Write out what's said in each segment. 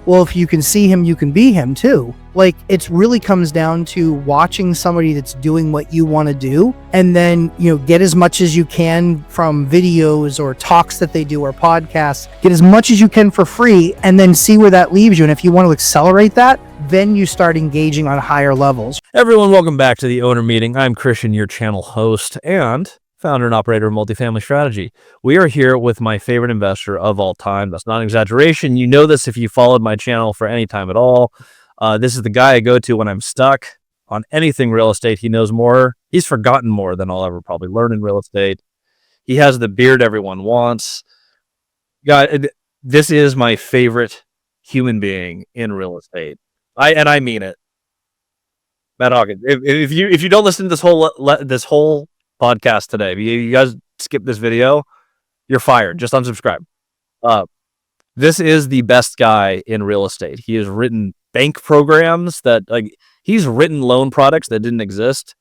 Well, if you can see him, you can be him too. Like, it really comes down to watching somebody that's doing what you want to do, and then, get as much as you can from videos or talks that they do or podcasts, get as much as you can for free, and then see where that leaves you. And if you want to accelerate that, then you start engaging on higher levels. Everyone, welcome back to the Owner Meeting. I'm Christian, your channel host and founder and operator of Multifamily Strategy. We are here with my favorite investor of all time. That's not an exaggeration. You know this if you followed my channel for any time at all. This is the guy I go to when I'm stuck on anything real estate. He knows more. He's forgotten more than I'll ever probably learn in real estate. He has the beard everyone wants. God, this is my favorite human being in real estate. I mean it. Matt Hawkins. If you don't listen to this whole podcast today, if you guys skip this video, you're fired. Just unsubscribe. This is the best guy in real estate. He has written bank programs he's written loan products that didn't exist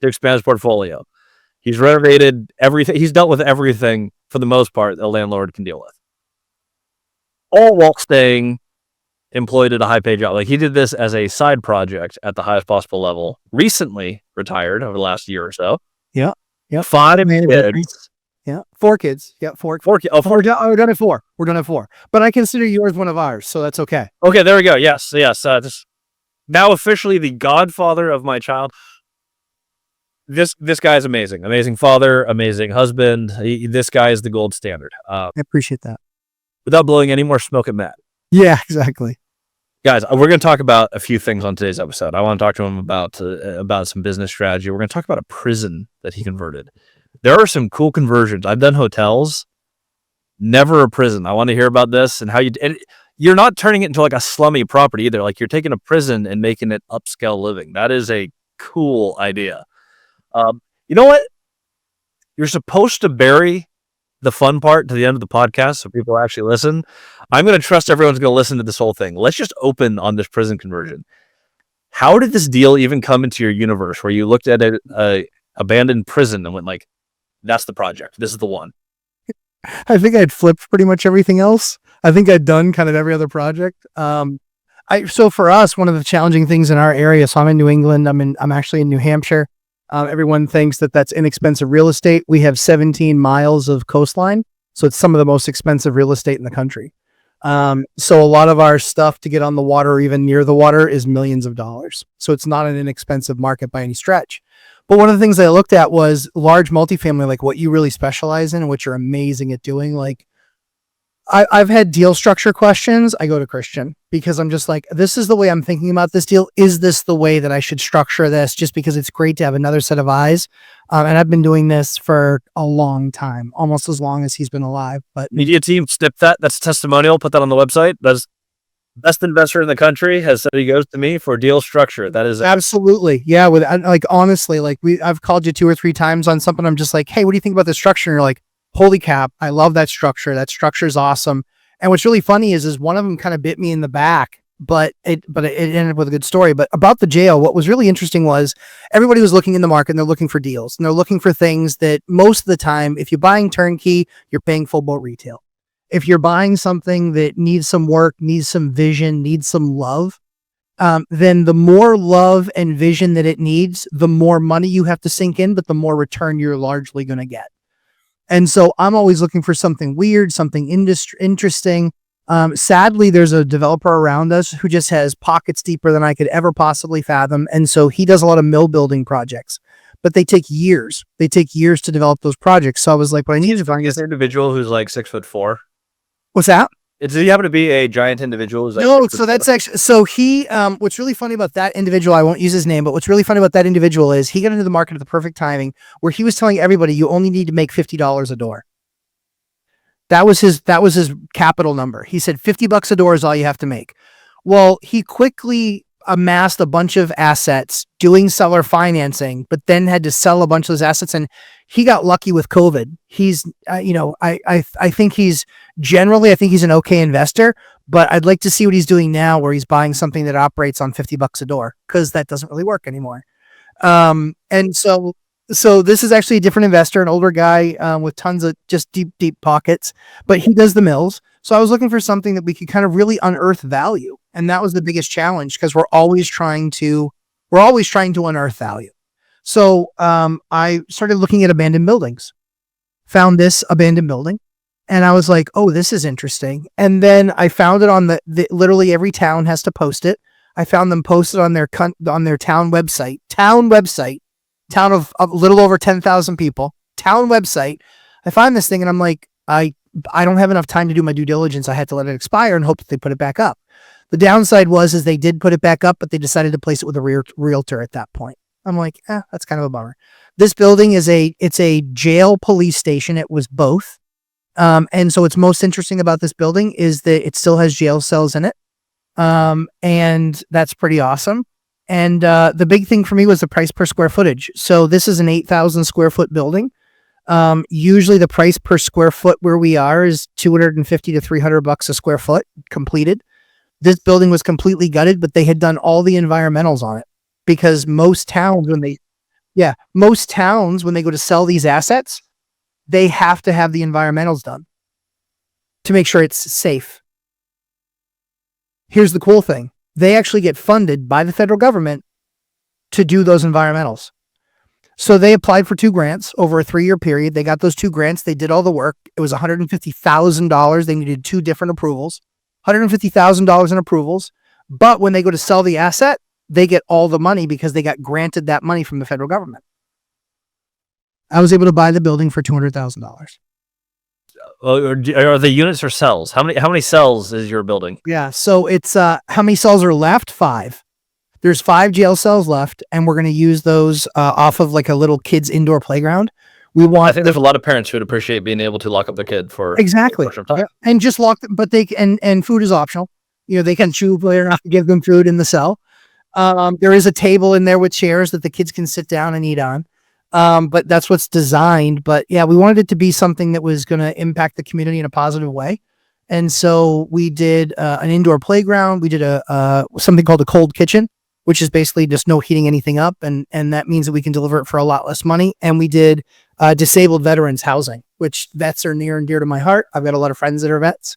to expand his portfolio. He's renovated everything. He's dealt with everything for the most part a landlord can deal with, all while staying employed at a high paid job. Like, he did this as a side project at the highest possible level. Recently retired over the last year or so. Yeah. 5 kids. Yeah. 4 kids. Yeah. 4 kids. Oh, 4. We're done at 4. We're done at 4. But I consider yours one of ours, so that's okay. Okay, there we go. Yes. Just now officially the godfather of my child. This guy is amazing. Amazing father, amazing husband. This guy is the gold standard. I appreciate that. Without blowing any more smoke at Matt. Yeah, exactly. Guys, we're going to talk about a few things on today's episode. I want to talk to him about some business strategy. We're going to talk about a prison that he converted. There are some cool conversions. I've done hotels, never a prison. I want to hear about this and how you're not turning it into like a slummy property either. Like, you're taking a prison and making it upscale living. That is a cool idea. You know what? You're supposed to bury the fun part to the end of the podcast so people actually listen. I'm going to trust everyone's going to listen to this whole thing. Let's just open on this prison conversion. How did this deal even come into your universe where you looked at a abandoned prison and went like, that's the project. This is the one. I think I'd flipped pretty much everything else. I think I'd done kind of every other project. So for us, one of the challenging things in our area, so I'm in New England, I'm actually in New Hampshire. Everyone thinks that that's inexpensive real estate. We have 17 miles of coastline, so it's some of the most expensive real estate in the country. So a lot of our stuff to get on the water or even near the water is millions of dollars. So it's not an inexpensive market by any stretch. But one of the things I looked at was large multifamily, like what you really specialize in and what you're amazing at doing. Like, I've had deal structure questions. I go to Christian because I'm just like, this is the way I'm thinking about this deal. Is this the way that I should structure this? Just because it's great to have another set of eyes. And I've been doing this for a long time, almost as long as he's been alive. But media team, snip that. That's a testimonial. Put that on the website. That's best investor in the country has said he goes to me for deal structure. That is absolutely. Yeah. With like, honestly, like I've called you 2 or 3 times on something. I'm just like, hey, what do you think about this structure? And you're like, holy cap, I love that structure. That structure is awesome. And what's really funny is one of them kind of bit me in the back, but it ended up with a good story. But about the jail, what was really interesting was everybody was looking in the market and they're looking for deals and they're looking for things that most of the time, if you're buying turnkey, you're paying full boat retail. If you're buying something that needs some work, needs some vision, needs some love, then the more love and vision that it needs, the more money you have to sink in, but the more return you're largely going to get. And so I'm always looking for something weird, something interesting. Sadly, there's a developer around us who just has pockets deeper than I could ever possibly fathom. And so he does a lot of mill building projects, but they take years. They take years to develop those projects. So I was like, but I need to find this individual who's like 6'4". What's that? Does he happen to be a giant individual? Who's like no, so that's actually, so he, what's really funny about that individual, I won't use his name, but what's really funny about that individual is he got into the market at the perfect timing where he was telling everybody you only need to make $50 a door. That was his capital number. He said $50 a door is all you have to make. Well, he quickly amassed a bunch of assets doing seller financing, but then had to sell a bunch of those assets. And he got lucky with COVID. He's, I think he's an okay investor, but I'd like to see what he's doing now where he's buying something that operates on $50 a door because that doesn't really work anymore. And so this is actually a different investor, an older guy with tons of just deep pockets, but he does the mills. So I was looking for something that we could kind of really unearth value. And that was the biggest challenge because we're always trying to unearth value. So I started looking at abandoned buildings, found this abandoned building, and I was like, oh, this is interesting. And then I found it on the literally every town has to post it. I found them posted on their town website, town of a little over 10,000 people, town website. I find this thing and I'm like, I don't have enough time to do my due diligence. I had to let it expire and hope that they put it back up. The downside is they did put it back up, but they decided to place it with a realtor at that point. I'm like, that's kind of a bummer. This building it's a jail police station. It was both. And so what's most interesting about this building is that it still has jail cells in it. And that's pretty awesome. And the big thing for me was the price per square footage. So this is an 8,000 square foot building. Usually the price per square foot where we are is $250 to $300 a square foot completed. This building was completely gutted, but they had done all the environmentals on it because most towns, when they go to sell these assets, they have to have the environmentals done to make sure it's safe. Here's the cool thing. They actually get funded by the federal government to do those environmentals. So they applied for 2 grants over a 3-year period. They got those 2 grants. They did all the work. It was $150,000. They needed 2 different approvals, $150,000 in approvals. But when they go to sell the asset, they get all the money because they got granted that money from the federal government. I was able to buy the building for $200,000. Are the units or cells? How many cells is your building? Yeah. So it's, how many cells are left? 5. There's 5 jail cells left, and we're going to use those off of like a little kids indoor playground. I think there's a lot of parents who would appreciate being able to lock up their kid for exactly. Yeah. And just lock them, but and food is optional. They can chew later and give them food in the cell. There is a table in there with chairs that the kids can sit down and eat on. But that's what's designed. But yeah, we wanted it to be something that was going to impact the community in a positive way. And so we did an indoor playground. We did something called a cold kitchen, which is basically just no heating anything up. And that means that we can deliver it for a lot less money. And we did disabled veterans housing, which vets are near and dear to my heart. I've got a lot of friends that are vets.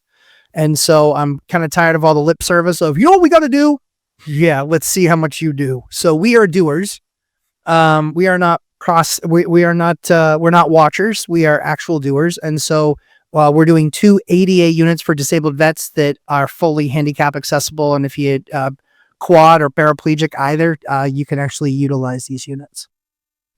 And so I'm kind of tired of all the lip service of, what we got to do? Yeah, let's see how much you do. So we are doers. We are not we're not watchers. We are actual doers. And so we're doing 2 ADA units for disabled vets that are fully handicap accessible. And if you quad or paraplegic either, you can actually utilize these units.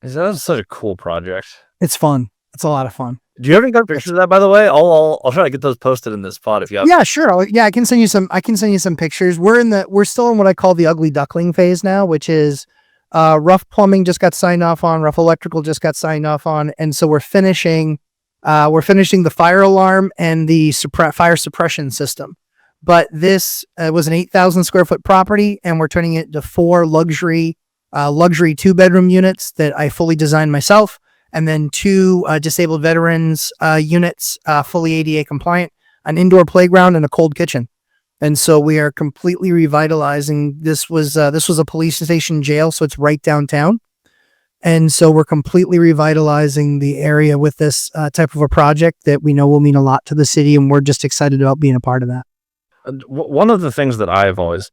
That's such a cool project. It's fun. It's a lot of fun. Do you have any pictures of that, by the way? I'll try to get those posted in this pod if you have. Yeah, sure. I can send you some pictures. We're still in what I call the ugly duckling phase now, which is rough plumbing just got signed off on, rough electrical just got signed off on, and so we're finishing the fire alarm and the fire suppression system. But this was an 8,000 square foot property, and we're turning it into 4 luxury 2-bedroom units that I fully designed myself, and then 2 disabled veterans units, fully ADA compliant, an indoor playground, and a cold kitchen. And so we are completely revitalizing. This was a police station jail, so it's right downtown. And so we're completely revitalizing the area with this type of a project that we know will mean a lot to the city, and we're just excited about being a part of that. One of the things that I've always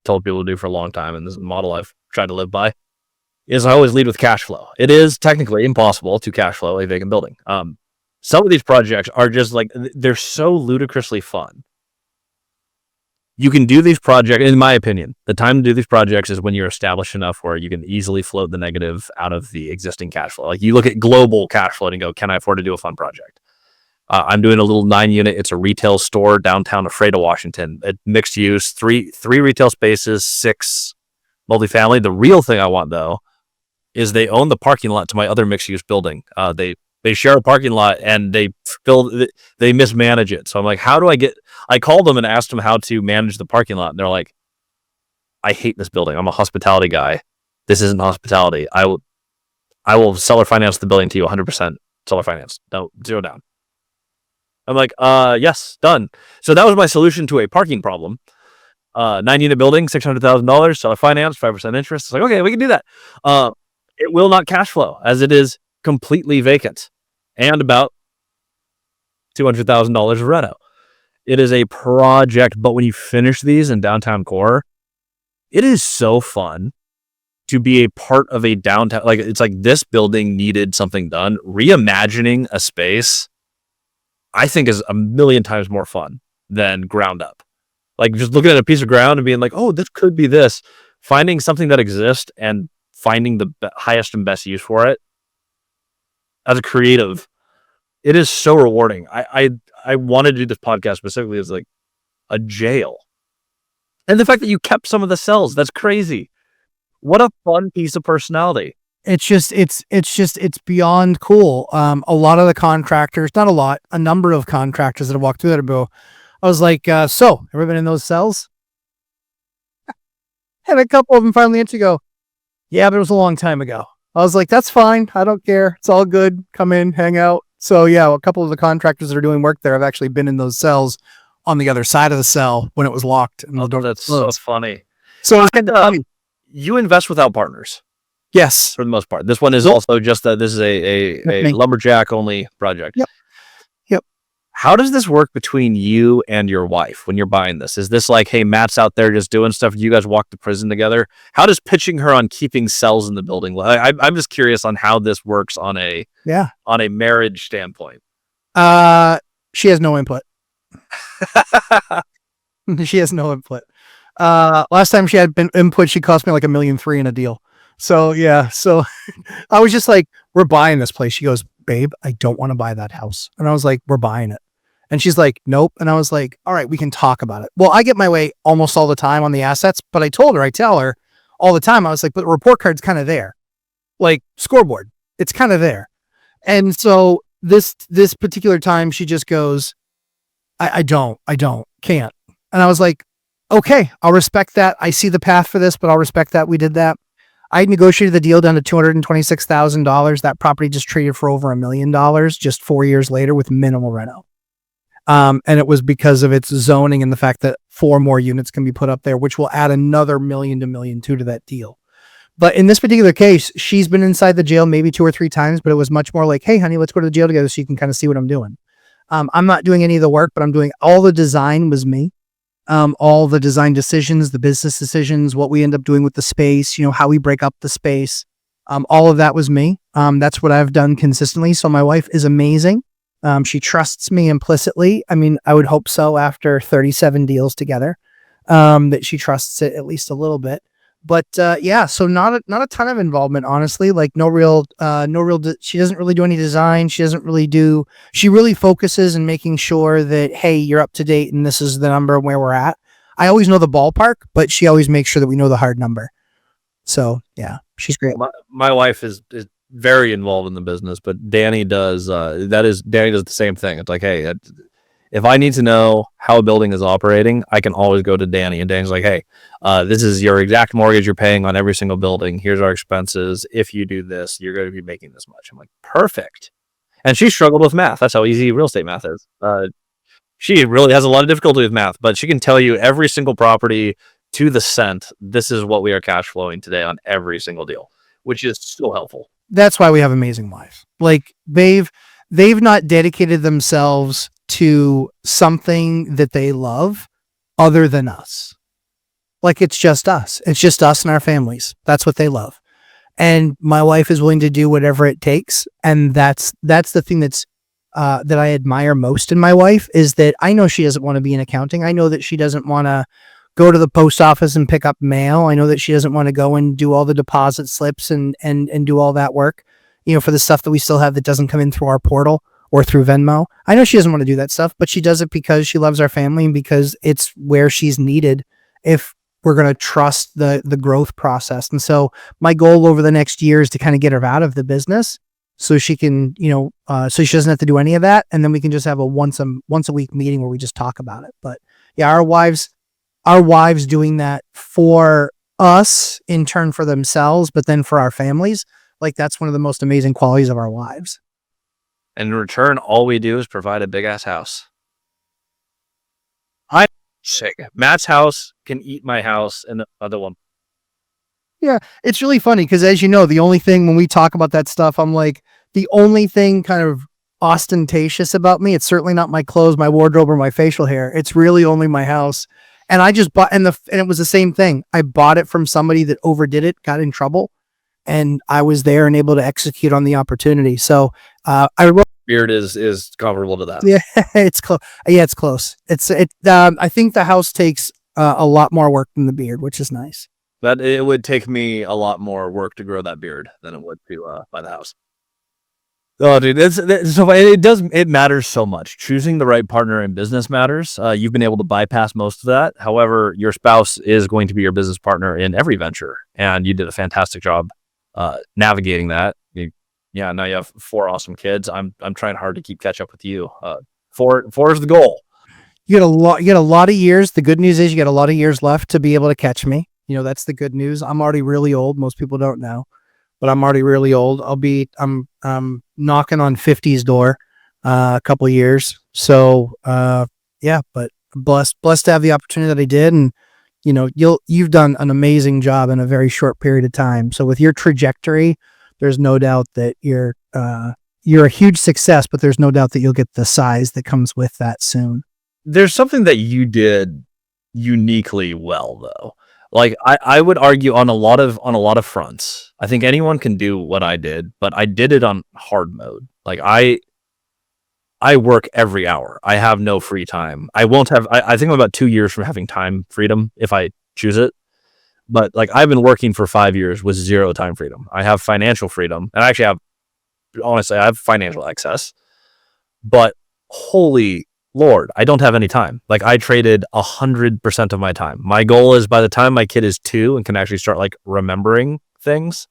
told people to do for a long time, and this is a model I've tried to live by, is I always lead with cash flow. It is technically impossible to cash flow a vacant building. Some of these projects are just like, they're so ludicrously fun. You can do these projects, in my opinion, the time to do these projects is when you're established enough where you can easily float the negative out of the existing cash flow. Like you look at global cash flow and go, can I afford to do a fun project? I'm doing a little 9-unit. It's a retail store downtown Ephrata, Washington. Mixed use, three retail spaces, 6 multifamily. The real thing I want though is they own the parking lot to my other mixed use building. They share a parking lot and they mismanage it. So I'm like, I called them and asked them how to manage the parking lot. And they're like, I hate this building. I'm a hospitality guy. This isn't hospitality. I will seller finance the building to you 100% seller finance. No, 0 down. I'm like, yes, done. So that was my solution to a parking problem. 9-unit building, $600,000, seller finance, 5% interest. It's like, okay, we can do that. It will not cash flow as it is completely vacant and about $200,000 of reno. It is a project, but when you finish these in downtown core, it is so fun to be a part of a downtown. Like, it's like this building needed something done. Reimagining a space, I think, is a million times more fun than ground up. Like, just looking at a piece of ground and being like, oh, this could be this. Finding something that exists and finding the highest and best use for it as a creative, it is so rewarding. I wanted to do this podcast specifically as like a jail. And the fact that you kept some of the cells, that's crazy. What a fun piece of personality. It's beyond cool. A lot of the contractors, not a lot, a number of contractors that have walked through that ago, I was like, so ever been in those cells? And a couple of them finally answered, go, yeah, but it was a long time ago. I was like, that's fine. I don't care. It's all good. Come in, hang out. So yeah, a couple of the contractors that are doing work there have actually been in those cells on the other side of the cell when it was locked. And the door That's so funny. So it's kind of funny. You invest without partners Yes. for the most part. This one is also just this is a lumberjack only project. Yep. How does this work between you and your wife when you're buying this? Is this like, hey, Matt's out there just doing stuff, you guys walk to prison together? How does pitching her on keeping cells in the building? I'm just curious on how this works on a marriage standpoint. She has no input. She has no input. Last time she had input, she cost me like $1.3 million in a deal. So yeah, so I was just like, we're buying this place. She goes, babe, I don't want to buy that house. And I was like, we're buying it. And she's like, nope. And I was like, all right, we can talk about it. Well, I get my way almost all the time on the assets, but I tell her all the time, I was like, but the report card's kind of there. Like scoreboard, it's kind of there. And so this particular time she just goes, I can't. And I was like, okay, I'll respect that. I see the path for this, but I'll respect that. We did that. I negotiated the deal down to $226,000. That property just traded for over $1 million just 4 years later with minimal reno. And it was because of its zoning and the fact that 4 more units can be put up there, which will add another $1 million to $1.2 million to that deal. But in this particular case, she's been inside the jail maybe 2 or 3 times, but it was much more like, hey, honey, let's go to the jail together so you can kind of see what I'm doing. I'm not doing any of the work, but I'm doing all the design was me. All the design decisions, the business decisions, what we end up doing with the space, how we break up the space. All of that was me. That's what I've done consistently. So my wife is amazing. She trusts me implicitly. I mean, I would hope so after 37 deals together, that she trusts it at least a little bit. But yeah, so not a ton of involvement, honestly. Like she doesn't really do any design. She really focuses in making sure that, hey, you're up to date and this is the number where we're at. I always know the ballpark, but she always makes sure that we know the hard number. So yeah, she's great. My wife is very involved in the business, but Danny does the same thing. It's like, hey, if I need to know how a building is operating, I can always go to Danny, and Danny's like, hey, this is your exact mortgage you're paying on every single building. Here's our expenses. If you do this, you're going to be making this much. I'm like, perfect. And she struggled with math. That's how easy real estate math is. She really has a lot of difficulty with math, but she can tell you every single property to the cent. This is what we are cash flowing today on every single deal, which is so helpful. That's why we have amazing wives. Like they've not dedicated themselves to something that they love other than us. Like it's just us. It's just us and our families. That's what they love. And my wife is willing to do whatever it takes. And that's the thing that I admire most in my wife is that I know she doesn't want to be in accounting. I know that she doesn't want to go to the post office and pick up mail. I know that she doesn't want to go and do all the deposit slips and do all that work, for the stuff that we still have that doesn't come in through our portal or through Venmo. I know she doesn't want to do that stuff, but she does it because she loves our family and because it's where she's needed if we're going to trust the growth process. And so my goal over the next year is to kind of get her out of the business so she can, so she doesn't have to do any of that. And then we can just have a once a week meeting where we just talk about it. But yeah, our wives doing that for us in turn for themselves, but then for our families, like that's one of the most amazing qualities of our wives. And in return, all we do is provide a big ass house. Matt's house can eat my house and the other one. Yeah, it's really funny because as you know, the only thing when we talk about that stuff, I'm like, the only thing kind of ostentatious about me. It's certainly not my clothes, my wardrobe, or my facial hair. It's really only my house. And I just bought, and it was the same thing. I bought it from somebody that overdid it, got in trouble, and I was there and able to execute on the opportunity. So I will. Beard is comparable to that. Yeah, it's close. Yeah, it's close. I think the house takes a lot more work than the beard, which is nice. That it would take me a lot more work to grow that beard than it would to buy the house. Oh, dude, it matters so much. Choosing the right partner in business matters. You've been able to bypass most of that. However, your spouse is going to be your business partner in every venture, and you did a fantastic job navigating that. Now you have 4 awesome kids. I'm trying hard to keep catch up with you. 4 is the goal. You get a lot of years. The good news is you get a lot of years left to be able to catch me. That's the good news. I'm already really old. Most people don't know, but I'm already really old. I'm knocking on 50's door a couple of years. So but blessed to have the opportunity that I did. And you've done an amazing job in a very short period of time. So with your trajectory, there's no doubt that you're a huge success, but there's no doubt that you'll get the size that comes with that soon. There's something that you did uniquely well, though. Like I would argue on a lot of fronts. I think anyone can do what I did, but I did it on hard mode. Like I work every hour. I have no free time. I won't have. I think I'm about 2 years from having time freedom if I choose it. But like I've been working for 5 years with 0 time freedom. I have financial freedom, and I actually have financial excess. But holy Lord, I don't have any time. Like I traded 100% of my time. My goal is by the time my kid is 2 and can actually start like remembering things,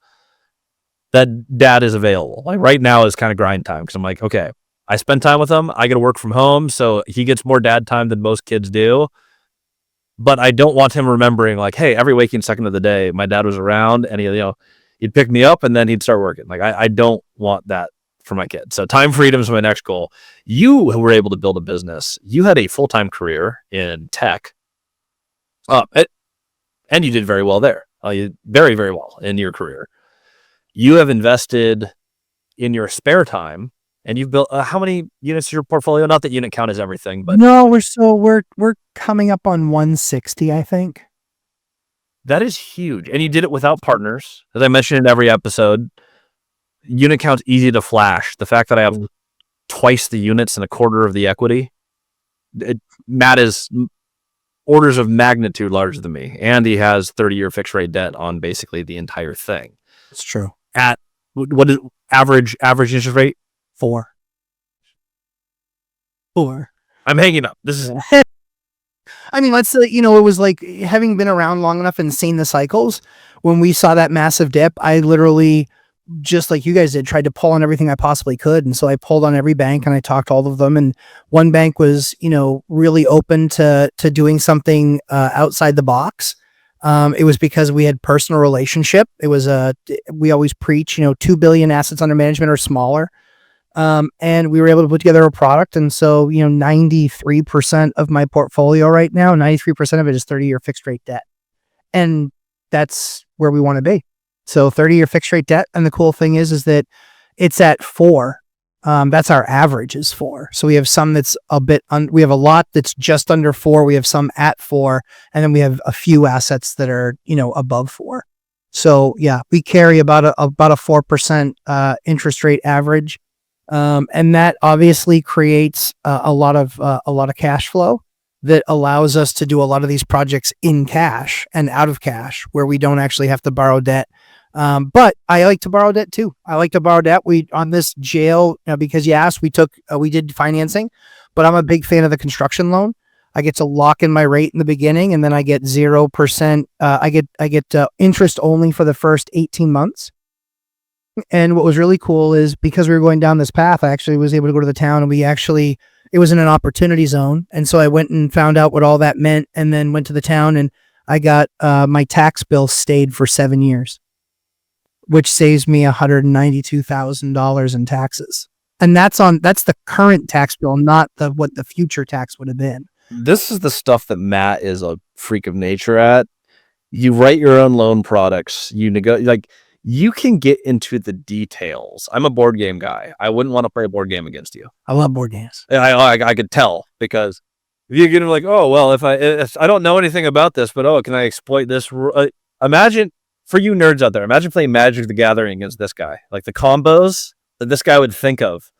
that dad is available. Like right now is kind of grind time because I'm like, okay, I spend time with him. I get to work from home, so he gets more dad time than most kids do. But I don't want him remembering like, hey, every waking second of the day, my dad was around and he'd pick me up and then he'd start working. Like I don't want that for my kids. So time freedom is my next goal. You were able to build a business. You had a full-time career in tech. And you did very well there. You very, very well in your career. You have invested in your spare time, and you've built how many units is your portfolio? Not that unit count is everything, but no, we're coming up on 160, I think. That is huge. And you did it without partners. As I mentioned in every episode, unit count's easy to flash. The fact that I have twice the units and a quarter of the equity, Matt is orders of magnitude larger than me. And he has 30-year fixed rate debt on basically the entire thing. It's true. At what is average interest rate? 4. I'm hanging up. This is I mean, let's say, it was like having been around long enough and seen the cycles. When we saw that massive dip, I literally, just like you guys did, tried to pull on everything I possibly could. And so I pulled on every bank and I talked to all of them. And one bank was, really open to doing something outside the box. It was because we had personal relationship. It was we always preach, 2 billion assets under management or smaller. And we were able to put together a product. And so, 93% of my portfolio right now, 93% of it is 30-year fixed rate debt. And that's where we want to be. So 30-year fixed rate debt. And the cool thing is that it's at 4. That's our average is 4. So we have some that's a bit, we have a lot that's just under 4. We have some at 4. And then we have a few assets that are, above 4. So yeah, we carry about a 4% interest rate average. And that obviously creates a lot of cash flow that allows us to do a lot of these projects in cash and out of cash where we don't actually have to borrow debt. But I like to borrow debt too. I like to borrow debt. On this jail, because you asked, we did financing, but I'm a big fan of the construction loan. I get to lock in my rate in the beginning and then I get 0%. I get interest only for the first 18 months. And what was really cool is because we were going down this path, I actually was able to go to the town and it was in an opportunity zone. And so I went and found out what all that meant and then went to the town and I got, my tax bill stayed for 7 years, which saves me $192,000 in taxes. And that's the current tax bill, not what the future tax would have been. This is the stuff that Matt is a freak of nature at. You write your own loan products. you can get into the details. I'm a board game guy. I wouldn't want to play a board game against you. I love board games. I could tell, because if you get like, oh, well, if I don't know anything about this, but can I exploit this? Imagine, for you nerds out there, imagine playing Magic the Gathering against this guy. Like the combos that this guy would think of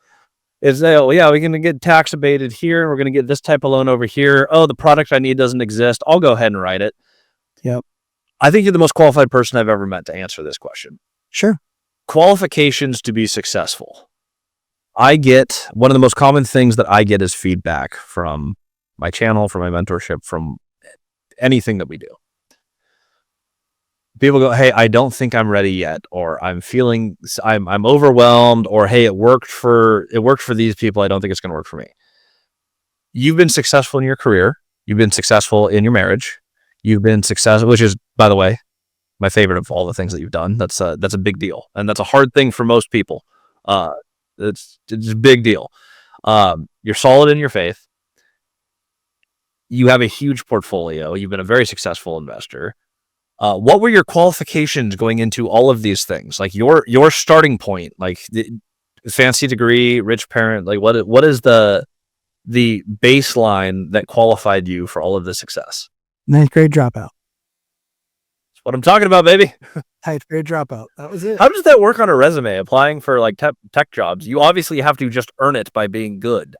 is, oh yeah, we're going to get tax abated here. We're going to get this type of loan over here. Oh, the product I need doesn't exist. I'll go ahead and write it. Yep. I think you're the most qualified person I've ever met to answer this question. Sure. Qualifications to be successful. I get, one of the most common things that I get is feedback from my channel, from my mentorship, from anything that we do. People go, hey, I don't think I'm ready yet, or I'm overwhelmed, or hey, it worked for these people. I don't think it's going to work for me. You've been successful in your career. You've been successful in your marriage. You've been successful, which is, by the way, my favorite of all the things that you've done. That's a big deal, and that's a hard thing for most people. It's a big deal. You're solid in your faith. You have a huge portfolio. You've been a very successful investor. What were your qualifications going into all of these things? Like your starting point, like the fancy degree, rich parent, like what is the baseline that qualified you for all of the success? 9th grade dropout. That's what I'm talking about, baby. 9th grade dropout. That was it. How does that work on a resume? Applying for like tech jobs, you obviously have to just earn it by being good.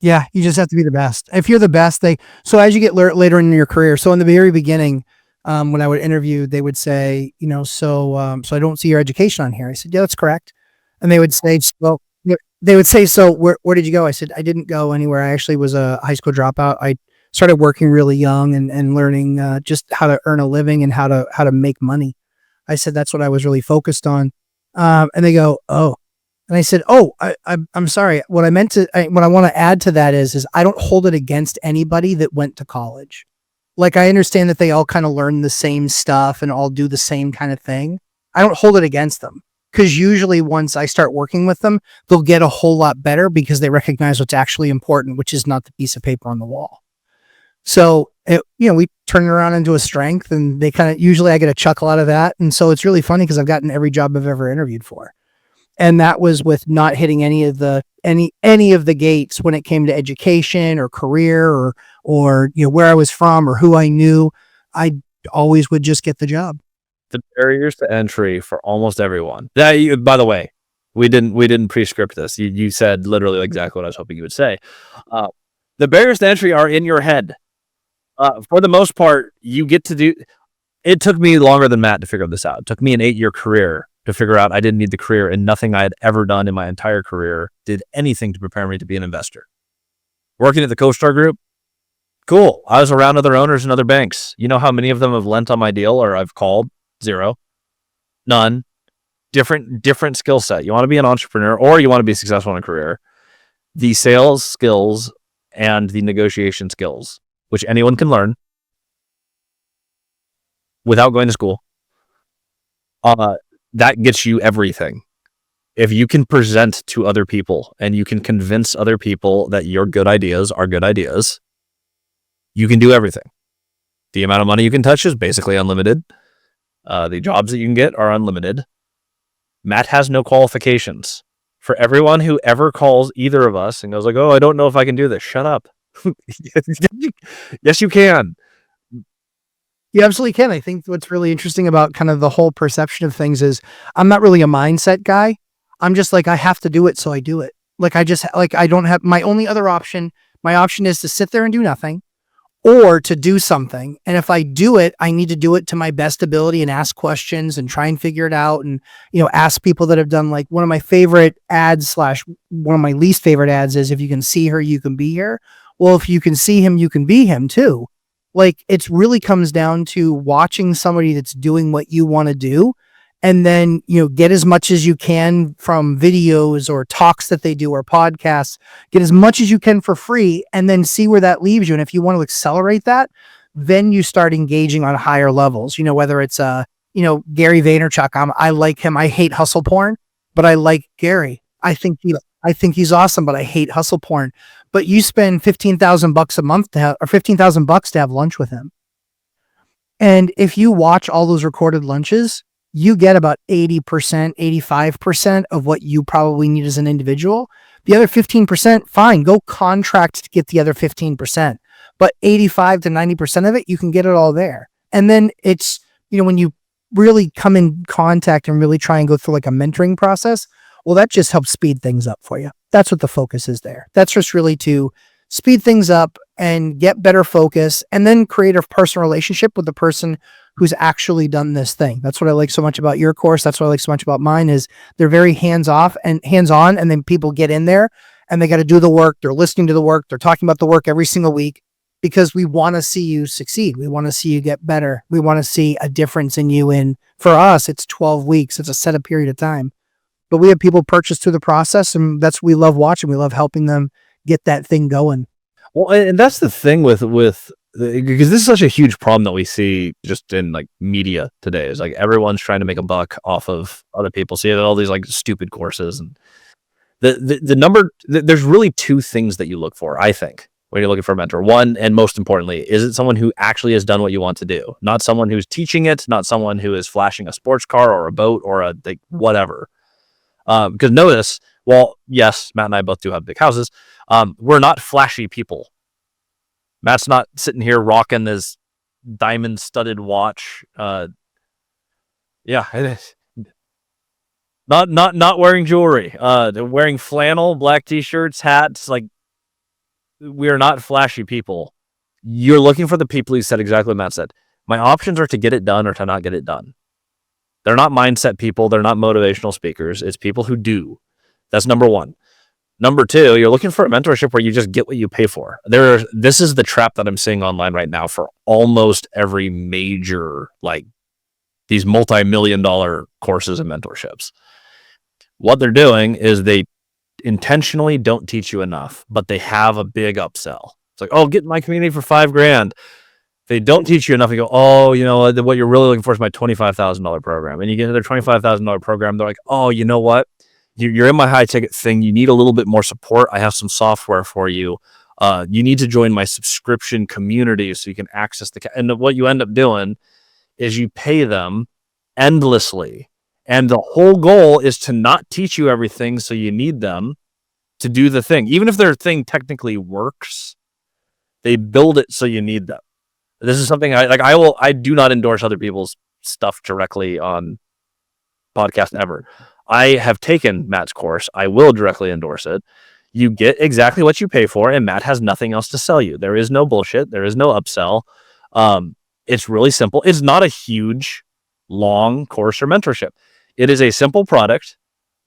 Yeah, you just have to be the best. If you're the best, so as you get later in your career, so in the very beginning, when I would interview, they would say, so I don't see your education on here. I said, yeah, that's correct. And they would say, well, so where did you go? I said, I didn't go anywhere. I actually was a high school dropout. I started working really young and learning just how to earn a living and how to make money. I said, that's what I was really focused on. And they go, oh. And I said, oh, I'm sorry. What I want to add to that is I don't hold it against anybody that went to college. Like, I understand that they all kind of learn the same stuff and all do the same kind of thing. I don't hold it against them, because usually once I start working with them, they'll get a whole lot better because they recognize what's actually important, which is not the piece of paper on the wall. So, we turn it around into a strength, and they usually I get a chuckle out of that. And so it's really funny because I've gotten every job I've ever interviewed for. And that was with not hitting any of the gates when it came to education or career or where I was from or who I knew. I always would just get the job. The barriers to entry for almost everyone. That, by the way, we didn't pre-script this. You said literally exactly what I was hoping you would say. The barriers to entry are in your head. For the most part, you get to do. It took me longer than Matt to figure this out. It took me an 8-year career to figure out I didn't need the career, and nothing I had ever done in my entire career did anything to prepare me to be an investor. Working at the CoStar Group, cool. I was around other owners and other banks. You know how many of them have lent on my deal or I've called? 0. None. Different skill set. You want to be an entrepreneur or you want to be successful in a career. The sales skills and the negotiation skills, which anyone can learn without going to school, that gets you everything. If you can present to other people and you can convince other people that your good ideas are good ideas, you can do everything. The amount of money you can touch is basically unlimited. The jobs that you can get are unlimited. Matt has no qualifications. For everyone who ever calls either of us and goes like, oh, I don't know if I can do this, shut up. Yes, you can. You absolutely can. I think what's really interesting about kind of the whole perception of things is I'm not really a mindset guy. I'm just like, I have to do it, so I do it. Like, I don't have my only other option. My option is to sit there and do nothing or to do something. And if I do it, I need to do it to my best ability and ask questions and try and figure it out. And, ask people that have done, like, one of my favorite ads / one of my least favorite ads is, if you can see her, you can be her. Well, if you can see him, you can be him too. Like, it really comes down to watching somebody that's doing what you want to do, and then, get as much as you can from videos or talks that they do or podcasts, get as much as you can for free, and then see where that leaves you. And if you want to accelerate that, then you start engaging on higher levels, whether it's, Gary Vaynerchuk. I like him. I hate hustle porn, but I like Gary. I think he's awesome, but I hate hustle porn. But you spend $15,000 a month or $15,000 to have lunch with him. And if you watch all those recorded lunches, you get about 80%, 85% of what you probably need as an individual. The other 15%, fine, go contract to get the other 15%. But 85 to 90% of it, you can get it all there. And then it's, when you really come in contact and really try and go through like a mentoring process, well, that just helps speed things up for you. That's what the focus is there. That's just really to speed things up and get better focus, and then create a personal relationship with the person who's actually done this thing. That's what I like so much about your course. That's what I like so much about mine is they're very hands-off and hands-on, and then people get in there and they got to do the work. They're listening to the work. They're talking about the work every single week because we want to see you succeed. We want to see you get better. We want to see a difference in you. And for us, it's 12 weeks. It's a set up period of time. But we have people purchase through the process, and that's what we love watching. We love helping them get that thing going. Well, and that's the thing with because this is such a huge problem that we see just in like media today is like everyone's trying to make a buck off of other people. See all these like stupid courses, and there's really two things that you look for, I think, when you're looking for a mentor. One, and most importantly, is it someone who actually has done what you want to do, not someone who's teaching it, not someone who is flashing a sports car or a boat or a like whatever. Because notice, well, yes, Matt and I both do have big houses. We're not flashy people. Matt's not sitting here rocking his diamond studded watch. Yeah, it is. Not wearing jewelry. They're wearing flannel, black t-shirts, hats. Like, we are not flashy people. You're looking for the people who said exactly what Matt said. My options are to get it done or to not get it done. They're not mindset people. They're not motivational speakers. It's people who do. That's number one. Number two, you're looking for a mentorship where you just get what you pay for. This is the trap that I'm seeing online right now for almost every major, like these multi-million-dollar courses and mentorships. What they're doing is they intentionally don't teach you enough, but they have a big upsell. It's like, oh, get in my community for $5,000. They don't teach you enough. You go, oh, what you're really looking for is my $25,000 program. And you get into their $25,000 program. They're like, oh, you know what? You're in my high ticket thing. You need a little bit more support. I have some software for you. You need to join my subscription community so you can access and what you end up doing is you pay them endlessly. And the whole goal is to not teach you everything. So you need them to do the thing. Even if their thing technically works, they build it so you need them. This is something I do not endorse other people's stuff directly on podcast ever. I have taken Matt's course. I will directly endorse it. You get exactly what you pay for, and Matt has nothing else to sell you. There is no bullshit. There is no upsell. It's really simple. It's not a huge, long course or mentorship. It is a simple product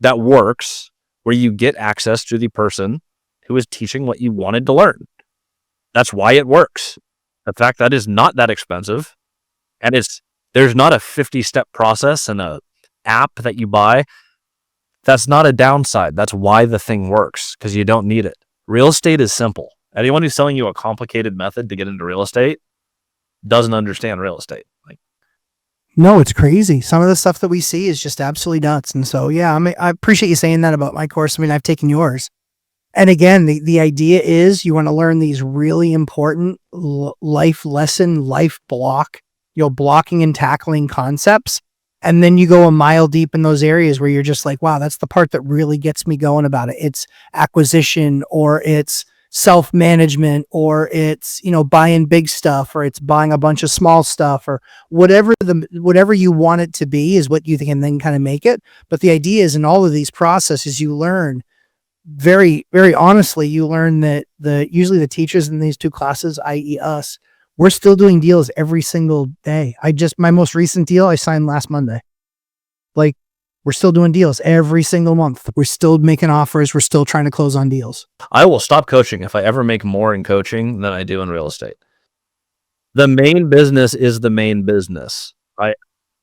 that works where you get access to the person who is teaching what you wanted to learn. That's why it works. The fact that is not that expensive, and there's not a 50-step process and a app that you buy. That's not a downside. That's why the thing works, because you don't need it. Real estate is simple. Anyone who's selling you a complicated method to get into real estate doesn't understand real estate. No, it's crazy. Some of the stuff that we see is just absolutely nuts. And so, yeah, I appreciate you saying that about my course. I mean, I've taken yours. And again, the idea is you want to learn these really important life block, blocking and tackling concepts. And then you go a mile deep in those areas where you're just like, wow, that's the part that really gets me going about it. It's acquisition, or it's self-management, or it's, buying big stuff, or it's buying a bunch of small stuff, or whatever you want it to be is what you can then kind of make it. But the idea is in all of these processes, you learn very, very honestly, you learn that usually the teachers in these two classes, i.e. us, we're still doing deals every single day. My most recent deal I signed last Monday. Like, we're still doing deals every single month. We're still making offers. We're still trying to close on deals. I will stop coaching if I ever make more in coaching than I do in real estate. The main business is the main business.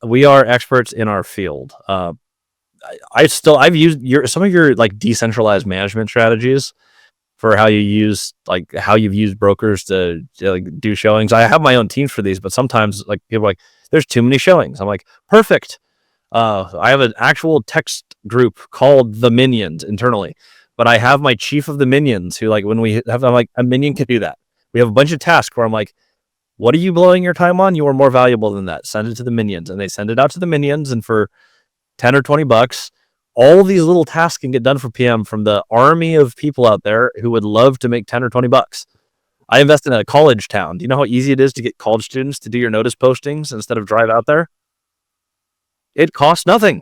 We are experts in our field. I've used some of your like decentralized management strategies for how you've used brokers to do showings. I have my own teams for these, but sometimes like people are like, there's too many showings. I'm like, perfect. I have an actual text group called the Minions internally, but I have my chief of the Minions who, like, when we have, I'm like, a minion can do that. We have a bunch of tasks where I'm like, What are you blowing your time on? You are more valuable than that. Send it to the minions. And they send it out to the minions. And for 10 or 20 bucks, all these little tasks can get done for PM from the army of people out there who would love to make 10 or 20 bucks. I invest in a college town. Do you know how easy it is to get college students to do your notice postings instead of drive out there? It costs nothing.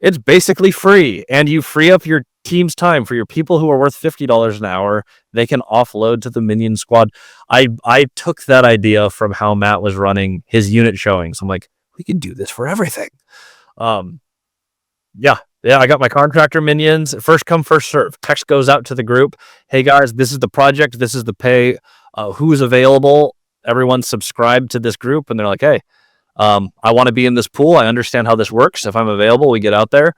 It's basically free, and you free up your team's time for your people who are worth $50 an hour. They can offload to the minion squad. I took that idea from how Matt was running his unit showings. I'm like, we can do this for everything. Yeah, I got my contractor minions. First come, first serve. Text goes out to the group. Hey guys, this is the project. This is the pay. Who's available? Everyone subscribed to this group, and they're like, hey, I want to be in this pool. I understand how this works. If I'm available, we get out there.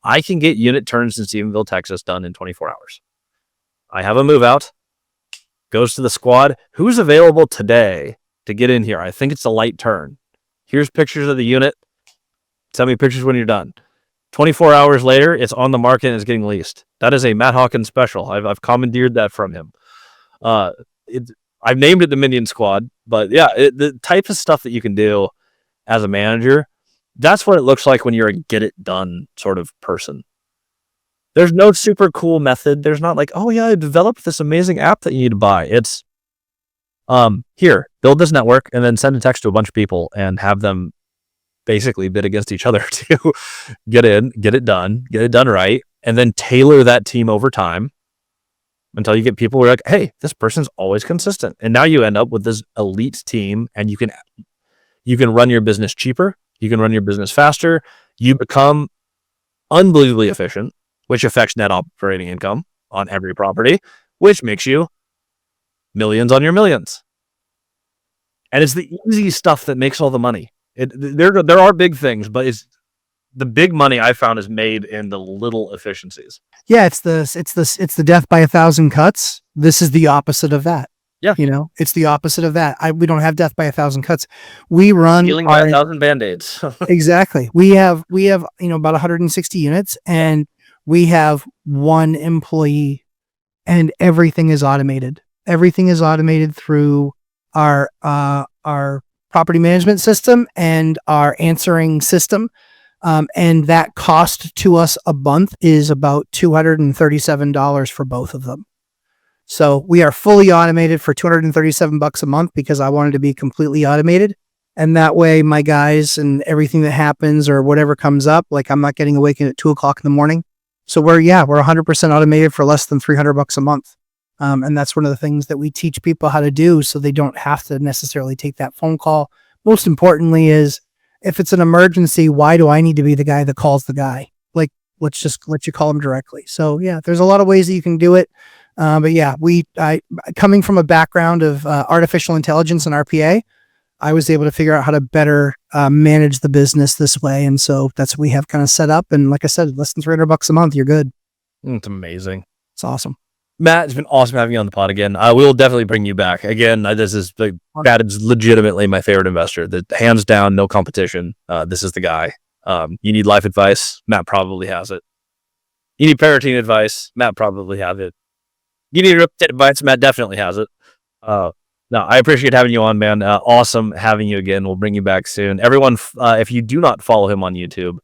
I can get unit turns in Stephenville, Texas done in 24 hours. I have a move out. Goes to the squad. Who's available today to get in here? I think it's a light turn. Here's pictures of the unit. Send me pictures when you're done. 24 hours later, it's on the market and it's getting leased. That is a Matt Hawkins special. I've commandeered that from him. I've named it the Minion Squad, but yeah, the type of stuff that you can do as a manager, that's what it looks like when you're a get it done sort of person. There's no super cool method. There's not like, oh yeah, I developed this amazing app that you need to buy. It's here, build this network and then send a text to a bunch of people and have them basically bid against each other to get in, get it done right, and then tailor that team over time until you get people who are like, hey, this person's always consistent. And now you end up with this elite team, and you can run your business cheaper, you can run your business faster, you become unbelievably efficient, which affects net operating income on every property, which makes you millions on your millions. And it's the easy stuff that makes all the money. There are big things, but it's the big money I found is made in the little efficiencies. Yeah, it's the death by 1,000 cuts. This is the opposite of that. Yeah, it's the opposite of that. We don't have death by 1,000 cuts. We run healing by 1,000 band-aids. Exactly. We have about 160 units, and we have one employee, and everything is automated. Everything is automated through our property management system and our answering system. And that cost to us a month is about $237 for both of them. So we are fully automated for $237 a month because I wanted to be completely automated. And that way my guys and everything that happens or whatever comes up, like I'm not getting awakened at 2:00 in the morning. So we're 100% automated for less than $300 a month. And that's one of the things that we teach people how to do so they don't have to necessarily take that phone call. Most importantly is, if it's an emergency, why do I need to be the guy that calls the guy? Like, let's just let you call him directly. So yeah, there's a lot of ways that you can do it. But yeah, I coming from a background of artificial intelligence and RPA, I was able to figure out how to better manage the business this way. And so that's what we have kind of set up. And like I said, less than $300 a month, you're good. It's amazing. It's awesome. Matt, it's been awesome having you on the pod again. We will definitely bring you back again. Matt is legitimately my favorite investor. Hands down, no competition. This is the guy. You need life advice, Matt probably has it. You need parenting advice, Matt probably has it. You need real estate advice, Matt definitely has it. No, I appreciate having you on, man. Awesome having you again. We'll bring you back soon. Everyone, if you do not follow him on YouTube,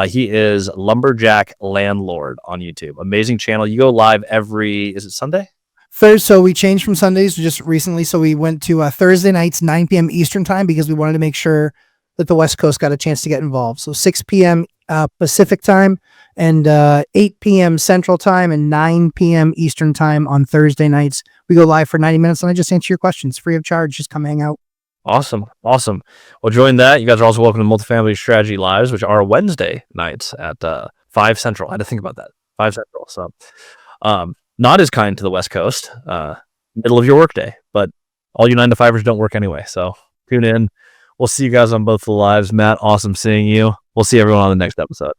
he is Lumberjack Landlord on YouTube. Amazing channel. You go live is it Sunday? Thursday. So we changed from Sundays just recently. So we went to Thursday nights, 9 p.m. Eastern time, because we wanted to make sure that the West Coast got a chance to get involved. So 6 p.m. Pacific time and 8 p.m. Central time and 9 p.m. Eastern time on Thursday nights. We go live for 90 minutes and I just answer your questions free of charge. Just come hang out. Awesome. Well, join that. You guys are also welcome to Multifamily Strategy Lives, which are Wednesday nights at 5 Central. I had to think about that. 5 Central. So not as kind to the West Coast, middle of your workday, but all you 9-to-5ers don't work anyway. So tune in. We'll see you guys on both the lives. Matt, awesome seeing you. We'll see everyone on the next episode.